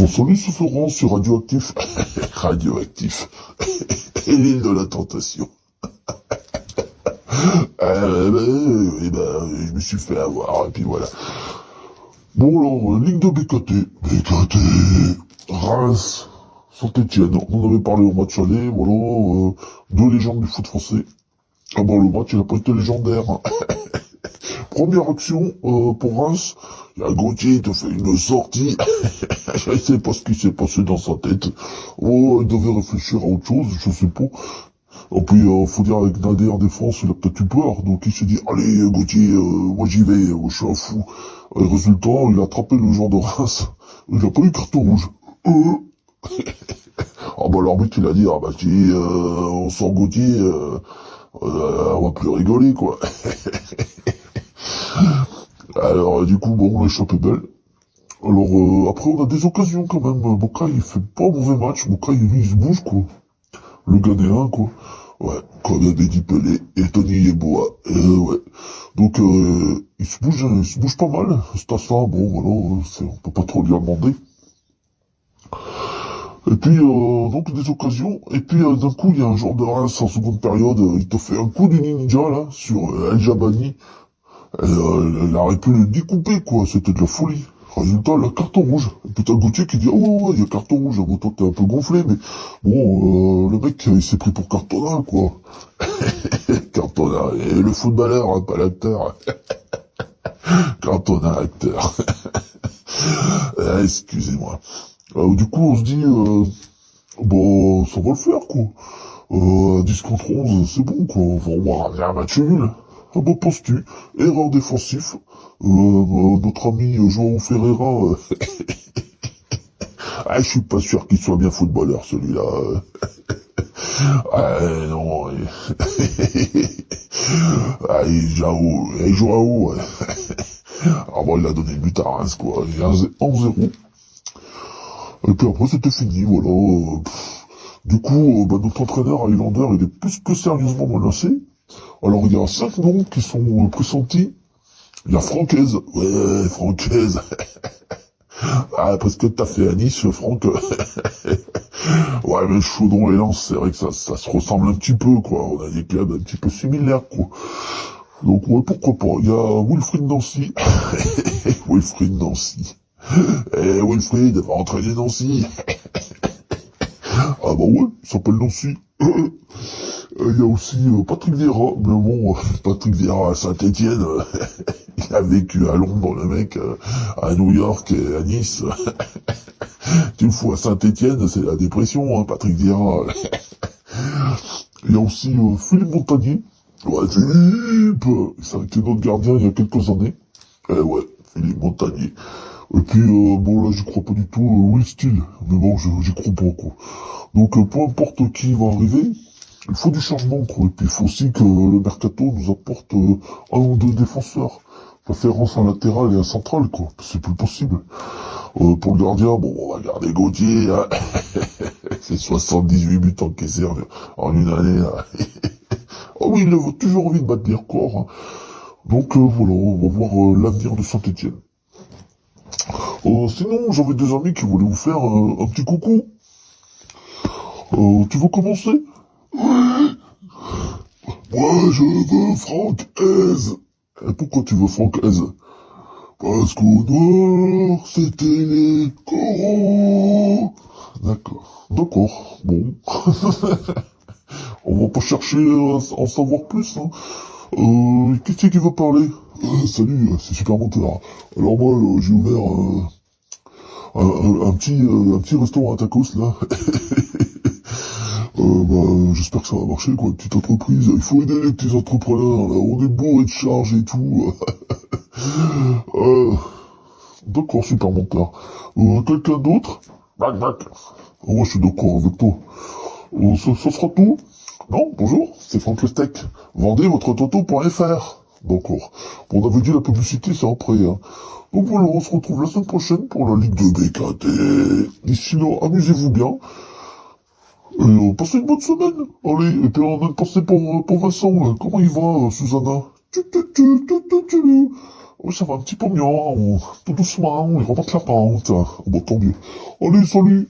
Bon, salut, c'est Florent sur Radioactif. Radioactif. Et l'île de la tentation. Je me suis fait avoir, et puis voilà. Bon, alors, Ligue de BKT, Reims, Saint-Etienne. On en avait parlé au match aller, voilà, deux légendes du foot français. Ah bon, le match, il a pas été légendaire. Première action, pour Reims, il y a Gauthier, il te fait une sortie. Je sais pas ce qui s'est passé dans sa tête. Oh, il devait réfléchir à autre chose, je sais pas. Et puis, faut dire, avec Nader en défense, il a peut-être eu peur. Donc, il s'est dit, allez, Gauthier, moi j'y vais, je suis un fou. Et résultat, il a attrapé le joueur de Reims. Il a pas eu carton rouge. Ah bah, l'arbitre, il a dit, ah bah, si, on sort Gauthier, on va plus rigoler, quoi. Alors, du coup, bon, l'échappée belle. Alors, après, on a des occasions quand même. Boca, il fait pas un mauvais match. Boca, lui, il se bouge, quoi. Le Ghanéen, quoi. Ouais, quand il y a Bédi Pelé et Tony Yeboah. Ouais. Donc, il se bouge pas mal. C'est à ça, bon, voilà, on peut pas trop lui demander. Et puis, donc, des occasions. Et puis, d'un coup, il y a un joueur de Reims en seconde période. Il te fait un coup du ninja, là, sur El Jabani. Elle aurait pu le découper, quoi. C'était de la folie. Résultat, la carton rouge. Et puis t'as Gauthier qui dit, oh ouais, il y a carton rouge. Bon, toi, t'es un peu gonflé, mais bon, le mec, il s'est pris pour Cartona, quoi. Cartona. Et le footballeur, hein, pas l'acteur. Cartona, acteur. Excusez-moi. Du coup, on se dit, bon, ça va le faire, quoi. 10 contre 11, c'est bon, quoi. On va avoir un match nul. Ah bon, penses-tu? Erreur défensif. Notre ami João Ferreira. Ah, je suis pas sûr qu'il soit bien footballeur, celui-là. Ah, non. Ah, et João. Ah bon, il a donné le but à Reims, quoi. Il y a 1-0. Et puis après, c'était fini, voilà. Du coup, notre entraîneur Highlander, il est plus que sérieusement menacé. Alors, il y a 5 noms qui sont pressentis. Il y a Francaise. Ouais, Francaise. Ah, après ce que t'as fait à Nice, Franck. Ouais, mais Chaudron et Lens, c'est vrai que ça se ressemble un petit peu, quoi. On a des clubs un petit peu similaires, quoi. Donc, ouais, pourquoi pas. Il y a Wilfried Nancy. Wilfried Nancy. Et Wilfried va entraîner Nancy. Ah bah ouais, il s'appelle Nancy. Il y a aussi Patrick Vieira, mais bon, Patrick Vieira à Saint-Etienne, il a vécu à Londres, le mec, à New York et à Nice. Tu le fous à Saint-Etienne, c'est la dépression, hein, Patrick Vieira. Il y a aussi Philippe Montagnier. Ouais, Philippe, ça a été notre gardien il y a quelques années. Ouais, Philippe Montagnier. Et puis, bon, là, j'y crois pas du tout, Will Steele. Mais bon, j'y crois pas, quoi. Donc, peu importe qui va arriver, il faut du changement, quoi. Et puis, il faut aussi que le mercato nous apporte un ou deux défenseurs. Préférence en latéral et en central, quoi. C'est plus possible. Pour le gardien, bon, on va garder Gauthier, hein. C'est 78 buts encaissés en une année, là. Ah oui, il a toujours envie de battre des records, hein. Donc, voilà, on va voir l'avenir de Saint-Etienne. Sinon, j'avais des amis qui voulaient vous faire un petit coucou. Tu veux commencer? Moi, je veux Franck Hez. Et pourquoi tu veux Franck Hez? Parce qu'au nord, c'était les corons. D'accord, bon. On va pas chercher à en savoir plus, hein. Qui c'est qui veut parler? Salut, c'est Super Menteur. Alors moi, j'ai ouvert un petit restaurant à tacos, là. J'espère que ça va marcher, quoi, une petite entreprise. Il faut aider les petits entrepreneurs, là. On est bourré de charges et tout. D'accord, Super Menteur. Quelqu'un d'autre? Bac, bac. Moi, je suis d'accord avec toi. Ça sera tout? Non, bonjour, c'est Franck le Steak. Vendez votre toto.fr. D'accord. Bon, on avait dit la publicité, c'est après, hein. Donc voilà, on se retrouve la semaine prochaine pour la Ligue de BKT. D'ici là, amusez-vous bien. Et passez une bonne semaine. Allez, et puis on a une pensée pour Vincent. Comment il va, Susanna? Oh, ça va un petit peu mieux, hein, tout doucement, il remonte la pente. Bon, tant mieux. Allez, salut!